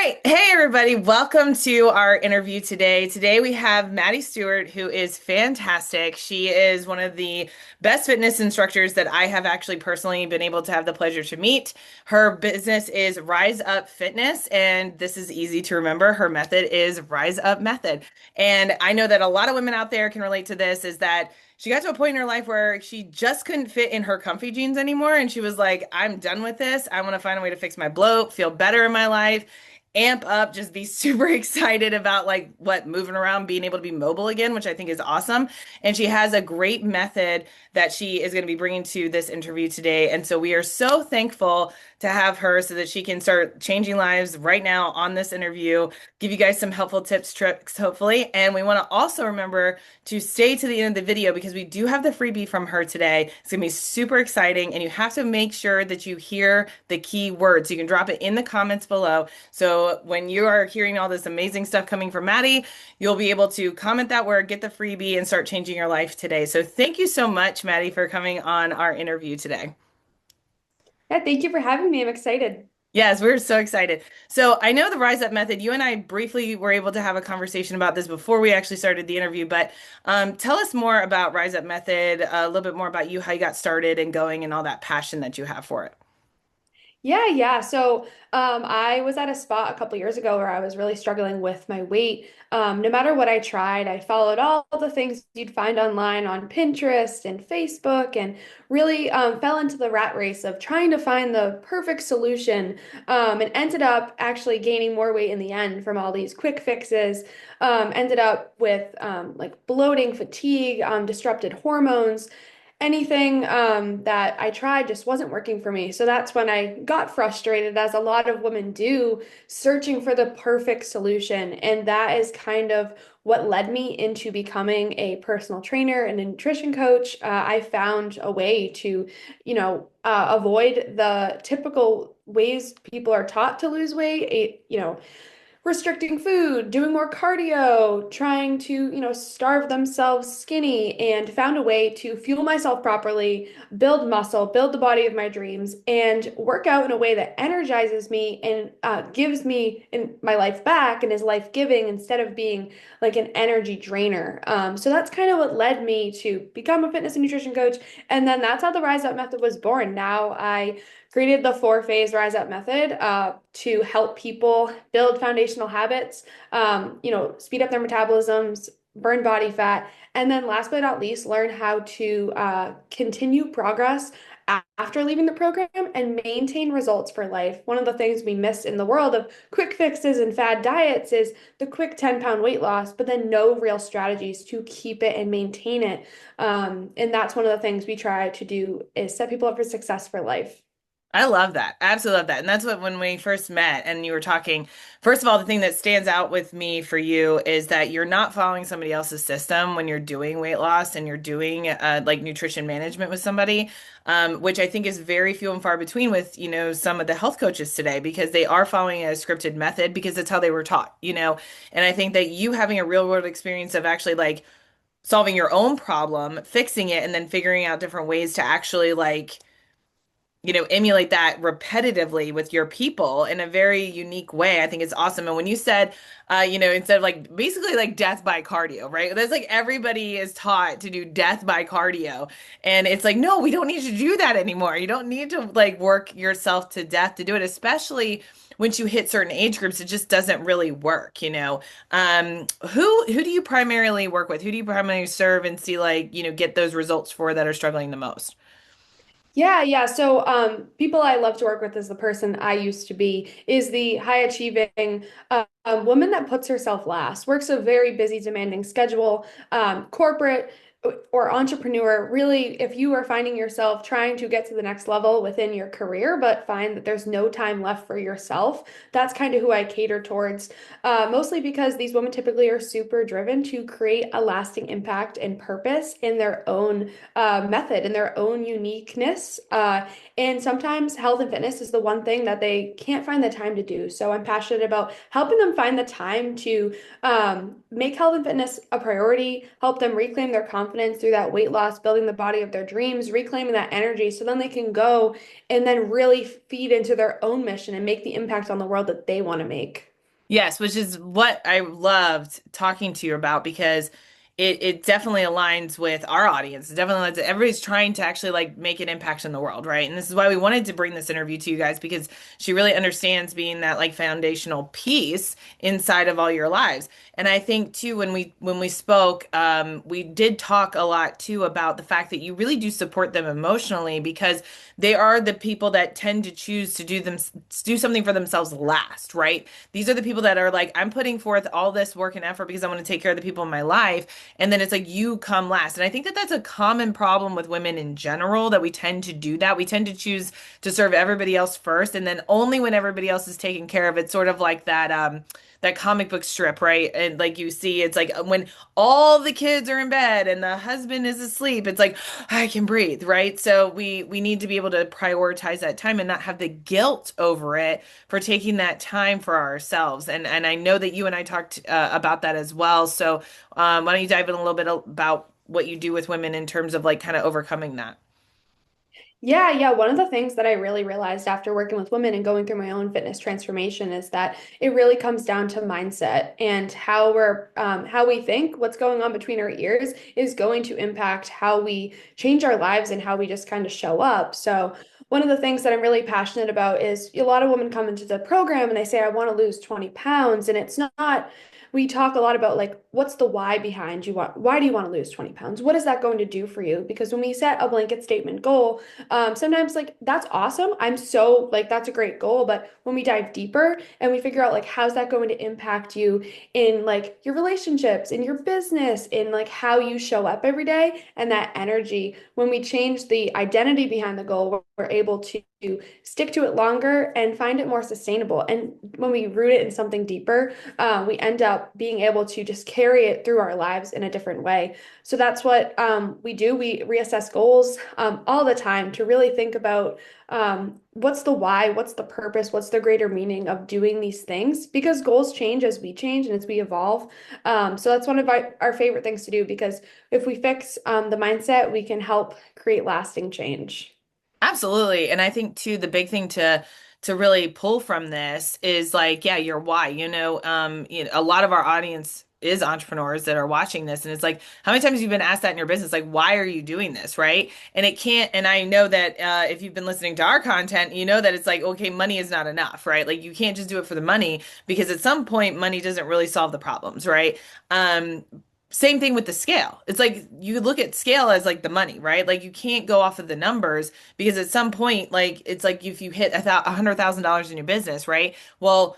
right. Hey, everybody. Welcome to our interview today. Today we have Maddie Stewart, who is fantastic. She is one of the best fitness instructors that I have actually personally been able to have the pleasure to meet. Her business is Rise Up Fitness, and this is easy to remember. Her method is Rise Up Method. And I know that a lot of women out there can relate to this, is that she got to a point in her life where she just couldn't fit in her comfy jeans anymore. And she was like, I'm done with this. I want to find a way to fix my bloat, feel better in my life, amp up, just be super excited about like what moving around, being able to be mobile again, which I think is awesome. And she has a great method that she is going to be bringing to this interview today. And so we are so thankful to have her so that she can start changing lives right now on this interview, give you guys some helpful tips, tricks, hopefully. And we want to also remember to stay to the end of the video because we do have the freebie from her today. It's going to be super exciting. And you have to make sure that you hear the key words. You can drop it in the comments below. So when you are hearing all this amazing stuff coming from Maddie, you'll be able to comment that word, get the freebie, and start changing your life today. So thank you so much, Maddie, for coming on our interview today. Yeah, thank you for having me. I'm excited. Yes, we're so excited. So I know the Rise Up method. You and I briefly were able to have a conversation about this before we actually started the interview, but tell us more about Rise Up method, a little bit more about you, how you got started and going, and all that passion that you have for it. Yeah. I was at a spot a couple years ago where I was really struggling with my weight. No matter what I tried, I followed all the things you'd find online on Pinterest and Facebook, and really fell into the rat race of trying to find the perfect solution. And ended up actually gaining more weight in the end from all these quick fixes. Ended up with like bloating, fatigue, disrupted hormones. Anything that I tried just wasn't working for me. So that's when I got frustrated, as a lot of women do, searching for the perfect solution. And that is kind of what led me into becoming a personal trainer and a nutrition coach. I found a way to, avoid the typical ways people are taught to lose weight. Restricting food, doing more cardio, trying to, starve themselves skinny, and found a way to fuel myself properly, build muscle, build the body of my dreams, and work out in a way that energizes me and gives me in my life back and is life-giving instead of being like an energy drainer. So that's kind of what led me to become a fitness and nutrition coach. And then that's how the Rise Up method was born. Now I created the four-phase Rise Up method to help people build foundational habits, speed up their metabolisms, burn body fat, and then last but not least, learn how to continue progress after leaving the program and maintain results for life. One of the things we miss in the world of quick fixes and fad diets is the quick 10-pound weight loss, but then no real strategies to keep it and maintain it. And that's one of the things we try to do is set people up for success for life. I love that. Absolutely love that. And that's what when we first met and you were talking, first of all, the thing that stands out with me for you is that you're not following somebody else's system when you're doing weight loss and you're doing like nutrition management with somebody, which I think is very few and far between with, some of the health coaches today because they are following a scripted method because it's how they were taught. And I think that you having a real world experience of actually like solving your own problem, fixing it, and then figuring out different ways to actually like emulate that repetitively with your people in a very unique way. I think it's awesome. And when you said, instead of like basically like death by cardio, right? That's like everybody is taught to do death by cardio. And it's like, no, we don't need to do that anymore. You don't need to like work yourself to death to do it, especially once you hit certain age groups, it just doesn't really work. Who do you primarily work with? Who do you primarily serve and see like, get those results for that are struggling the most? Yeah. So, people I love to work with is the person I used to be, is the high achieving woman that puts herself last, works a very busy, demanding schedule, corporate or entrepreneur. Really, if you are finding yourself trying to get to the next level within your career, but find that there's no time left for yourself, that's kind of who I cater towards. Mostly because these women typically are super driven to create a lasting impact and purpose in their own method and their own uniqueness. And sometimes health and fitness is the one thing that they can't find the time to do. So I'm passionate about helping them find the time to make health and fitness a priority, help them reclaim their confidence through that weight loss, building the body of their dreams, reclaiming that energy so then they can go and then really feed into their own mission and make the impact on the world that they want to make. Yes, which is what I loved talking to you about because it definitely aligns with our audience. It definitely aligns, everybody's trying to actually like make an impact in the world, right? And this is why we wanted to bring this interview to you guys because she really understands being that like foundational piece inside of all your lives. And I think too when we spoke, we did talk a lot too about the fact that you really do support them emotionally because they are the people that tend to choose to do something for themselves last, right? These are the people that are like, I'm putting forth all this work and effort because I want to take care of the people in my life. And then it's like, you come last. And I think that that's a common problem with women in general, that we tend to do that. We tend to choose to serve everybody else first. And then only when everybody else is taken care of, it's sort of like that comic book strip, right? And like you see, it's like when all the kids are in bed and the husband is asleep, it's like I can breathe, right? So we need to be able to prioritize that time and not have the guilt over it for taking that time for ourselves. And I know that you and I talked about that as well. So why don't you dive in a little bit about what you do with women in terms of like kind of overcoming that? Yeah, yeah. One of the things that I really realized after working with women and going through my own fitness transformation is that it really comes down to mindset and how we think, what's going on between our ears is going to impact how we change our lives and how we just kind of show up. So one of the things that I'm really passionate about is a lot of women come into the program and they say, I want to lose 20 pounds. And it's not, we talk a lot about like, what's the why behind why do you want to lose 20 pounds? What is that going to do for you? Because when we set a blanket statement goal, sometimes like that's awesome. I'm so like that's a great goal, but when we dive deeper and we figure out like how's that going to impact you in like your relationships, in your business, in like how you show up every day and that energy, when we change the identity behind the goal, we're able to stick to it longer and find it more sustainable. And when we root it in something deeper, we end up being able to just carry it through our lives in a different way. So that's what we do. We reassess goals all the time to really think about what's the why, what's the purpose, what's the greater meaning of doing these things, because goals change as we change and as we evolve. So that's one of our favorite things to do because if we fix the mindset, we can help create lasting change. Absolutely. And I think too, the big thing to really pull from this is like, yeah, your why. A lot of our audience is entrepreneurs that are watching this. And it's like, how many times have you been asked that in your business? Like, why are you doing this? Right. And it can't, and I know that if you've been listening to our content, you know that it's like, okay, money is not enough, right? Like you can't just do it for the money because at some point money doesn't really solve the problems, right? Um, Same thing with the scale. It's like you look at scale as like the money, right? Like you can't go off of the numbers because at some point, like it's like if you hit $100,000 in your business, right? Well,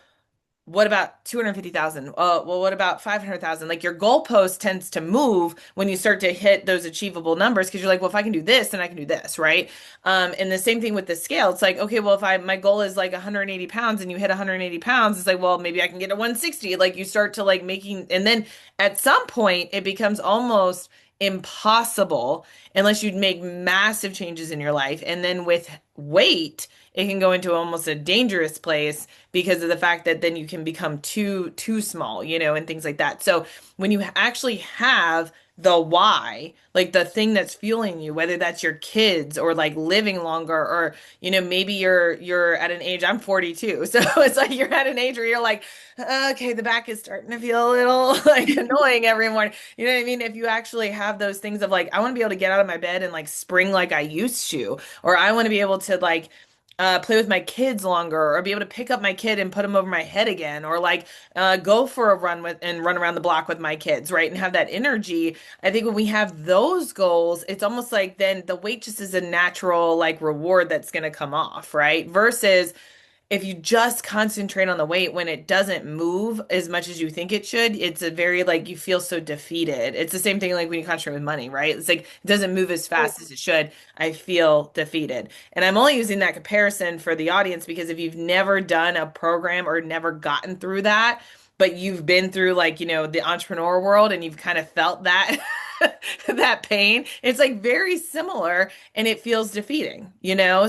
what about 250,000? Well, what about 500,000? Like your goalpost tends to move when you start to hit those achievable numbers because you're like, well, if I can do this, then I can do this, right? And the same thing with the scale. It's like, okay, well, if my goal is like 180 pounds and you hit 180 pounds, it's like, well, maybe I can get to 160. Like you start to like making, and then at some point it becomes almost impossible unless you make massive changes in your life. And then with weight, it can go into almost a dangerous place because of the fact that then you can become too small, and things like that. So when you actually have the why, like the thing that's fueling you, whether that's your kids or like living longer or maybe you're at an age, I'm 42. So it's like you're at an age where you're like, okay, the back is starting to feel a little like annoying every morning. You know what I mean? If you actually have those things of like, I want to be able to get out of my bed and like spring like I used to, or I want to be able to like play with my kids longer or be able to pick up my kid and put him over my head again or like go for a run with and run around the block with my kids, right? And have that energy. I think when we have those goals, it's almost like then the weight just is a natural like reward that's going to come off, right? Versus if you just concentrate on the weight when it doesn't move as much as you think it should, it's a very like you feel so defeated. It's the same thing like when you concentrate with money, right? It's like it doesn't move as fast as it should. I feel defeated. And I'm only using that comparison for the audience because if you've never done a program or never gotten through that, but you've been through like, the entrepreneur world and you've kind of felt that that pain, it's like very similar and it feels defeating.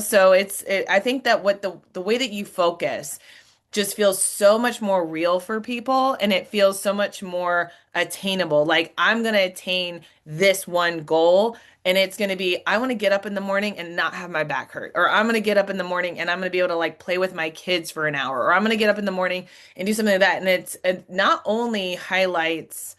So I think that what the way that you focus just feels so much more real for people and it feels so much more attainable. Like I'm going to attain this one goal and it's going to be I want to get up in the morning and not have my back hurt, or I'm going to get up in the morning and I'm going to be able to like play with my kids for an hour, or I'm going to get up in the morning and do something like that. And it not only highlights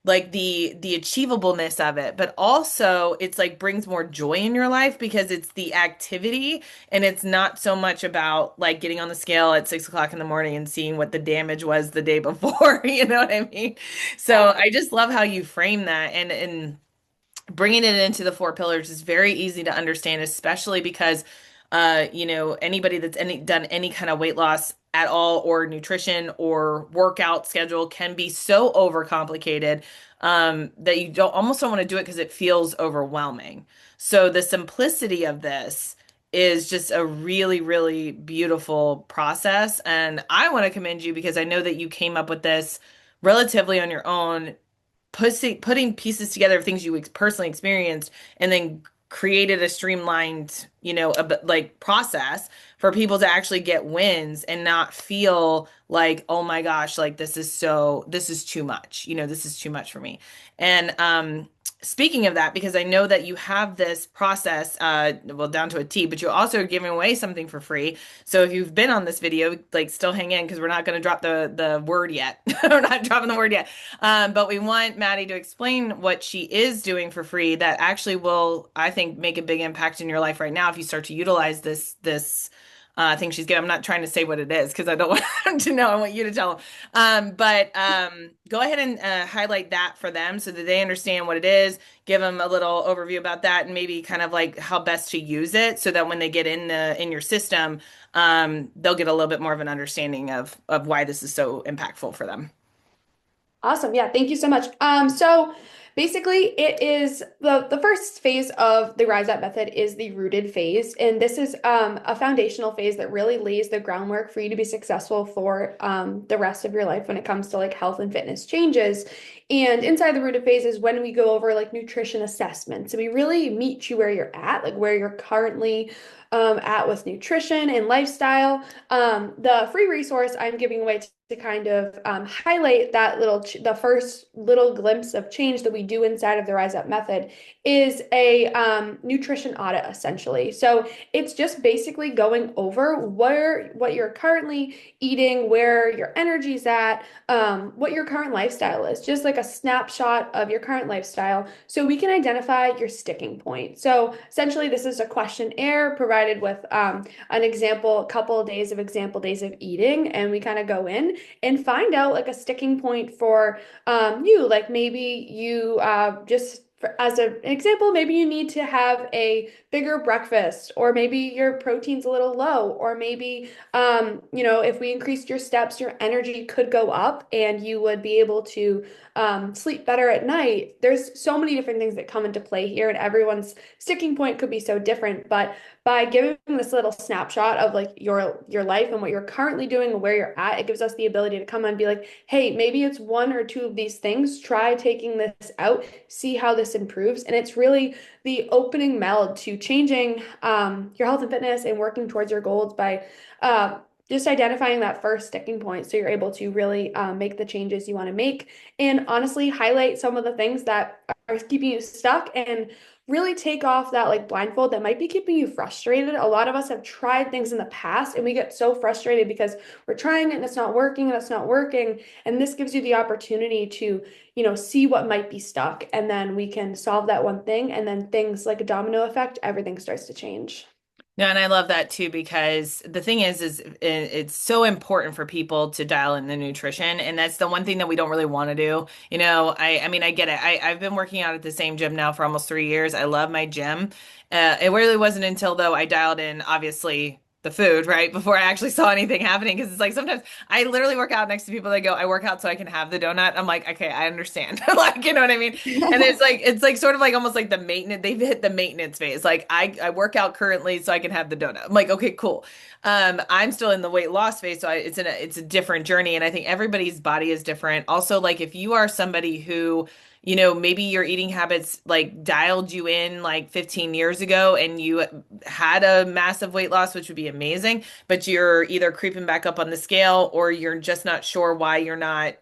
like the achievableness of it, but also it's like brings more joy in your life because it's the activity and it's not so much about like getting on the scale at 6 o'clock in the morning and seeing what the damage was the day before. You know what I mean? So I just love how you frame that, and bringing it into the four pillars is very easy to understand, especially because, anybody that's done any kind of weight loss at all, or nutrition or workout schedule, can be so overcomplicated that you don't want to do it because it feels overwhelming. So the simplicity of this is just a really, really beautiful process. And I want to commend you because I know that you came up with this relatively on your own, putting pieces together of things you personally experienced and then created a streamlined, like process for people to actually get wins and not feel like, oh my gosh, like this is too much. This is too much for me. And speaking of that, because I know that you have this process, well, down to a T, but you're also giving away something for free. So if you've been on this video, like still hang in because we're not going to drop the word yet. We're not dropping the word yet. But we want Maddie to explain what she is doing for free that actually will, I think, make a big impact in your life right now if you start to utilize this thing she's getting. I'm not trying to say what it is because I don't want them to know. I want you to tell them. But go ahead and highlight that for them so that they understand what it is. Give them a little overview about that and maybe kind of like how best to use it so that when they get in your system, they'll get a little bit more of an understanding of why this is so impactful for them. Awesome. Yeah, thank you so much. So basically it is the first phase of the Rise Up method is the rooted phase. And this is a foundational phase that really lays the groundwork for you to be successful for the rest of your life when it comes to like health and fitness changes. And inside the rooted phase is when we go over like nutrition assessments. So we really meet you where you're at, like where you're currently at with nutrition and lifestyle. The free resource I'm giving away to kind of highlight that the first little glimpse of change that we do inside of the Rise Up method is a nutrition audit, essentially. So it's just basically going over what you're currently eating, where your energy's at, what your current lifestyle is, just like a snapshot of your current lifestyle, so we can identify your sticking point. So essentially, this is a questionnaire provided with an example, a couple of days of example days of eating, and we kind of go in and find out like a sticking point for you. Like maybe you just as an example, maybe you need to have a bigger breakfast, or maybe your protein's a little low, or maybe if we increased your steps, your energy could go up and you would be able to sleep better at night. There's so many different things that come into play here, and everyone's sticking point could be so different. But by giving this little snapshot of like your life and what you're currently doing and where you're at, it gives us the ability to come and be like, hey, maybe it's one or two of these things. Try taking this out, see how this improves. And it's really the opening meld to changing your health and fitness and working towards your goals by just identifying that first sticking point so you're able to really make the changes you want to make, and honestly highlight some of the things that are keeping you stuck, and really take off that like blindfold that might be keeping you frustrated. A lot of us have tried things in the past and we get so frustrated because we're trying it and it's not working and it's not working. And this gives you the opportunity to, see what might be stuck, and then we can solve that one thing, and then things like a domino effect, everything starts to change. No, and I love that too because the thing is it's so important for people to dial in the nutrition, and that's the one thing that we don't really want to do. I mean, I get it. I've been working out at the same gym now for almost 3 years. I love my gym. It really wasn't until though I dialed in, obviously, the food, right, before I actually saw anything happening. Because it's like sometimes I literally work out next to people that go, I work out so I can have the donut. I'm like, okay, I understand. Like, you know what I mean? And it's like sort of like almost like the maintenance, they've hit the maintenance phase. Like I work out currently so I can have the donut. I'm like, okay, cool. I'm still in the weight loss phase, so it's a different journey. And I think everybody's body is different. Also, like if you are somebody who maybe your eating habits like dialed you in like 15 years ago and you had a massive weight loss, which would be amazing, but you're either creeping back up on the scale or you're just not sure why you're not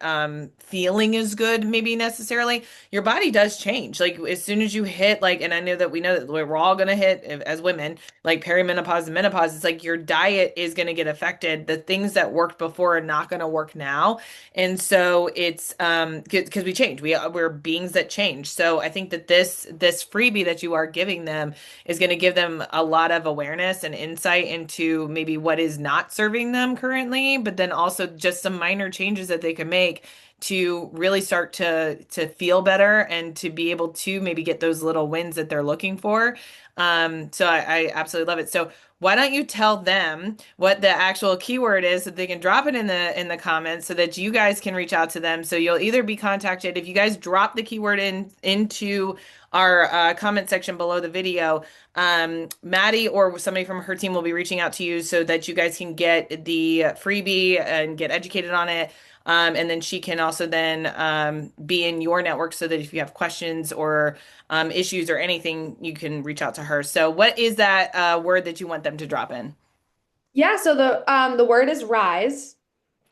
feeling as good, maybe necessarily. Your body does change. Like as soon as you hit like, and I know that we know that we're all going to hit as women, like perimenopause and menopause, it's like your diet is going to get affected. The things that worked before are not going to work now. And so it's because we change. We're beings that change. So I think that this freebie that you are giving them is going to give them a lot of awareness and insight into maybe what is not serving them currently, but then also just some minor changes that they can make to really start to feel better and to be able to maybe get those little wins that they're looking for. So I absolutely love it. So why don't you tell them what the actual keyword is so they can drop it in the comments so that you guys can reach out to them. So you'll either be contacted if you guys drop the keyword into our comment section below the video. Maddie or somebody from her team will be reaching out to you so that you guys can get the freebie and get educated on it. And then she can also then be in your network so that if you have questions or issues or anything, you can reach out to her. So, what is that word that you want them to drop in? Yeah, so the word is rise.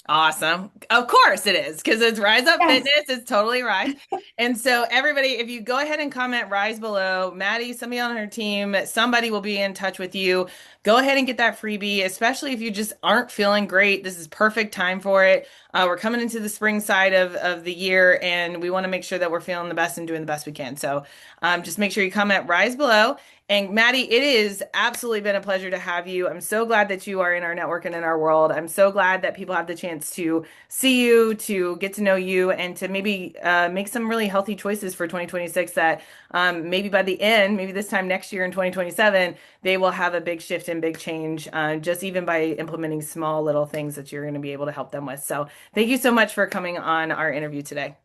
Awesome. Of course it is, because it's Rise Up Yes. Fitness. It's totally Rise. And so, everybody, if you go ahead and comment Rise below, Maddie, somebody on her team, somebody will be in touch with you. Go ahead and get that freebie, especially if you just aren't feeling great. This is perfect time for it. We're coming into the spring side of the year, and we want to make sure that we're feeling the best and doing the best we can. So, just make sure you comment Rise below. And Maddie, it is absolutely been a pleasure to have you. I'm so glad that you are in our network and in our world. I'm so glad that people have the chance to see you, to get to know you, and to maybe make some really healthy choices for 2026 that maybe by the end, maybe this time next year in 2027, they will have a big shift and big change just even by implementing small little things that you're going to be able to help them with. So thank you so much for coming on our interview today.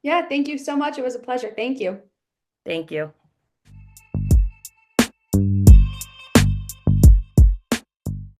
Yeah, thank you so much. It was a pleasure. Thank you. Thank you.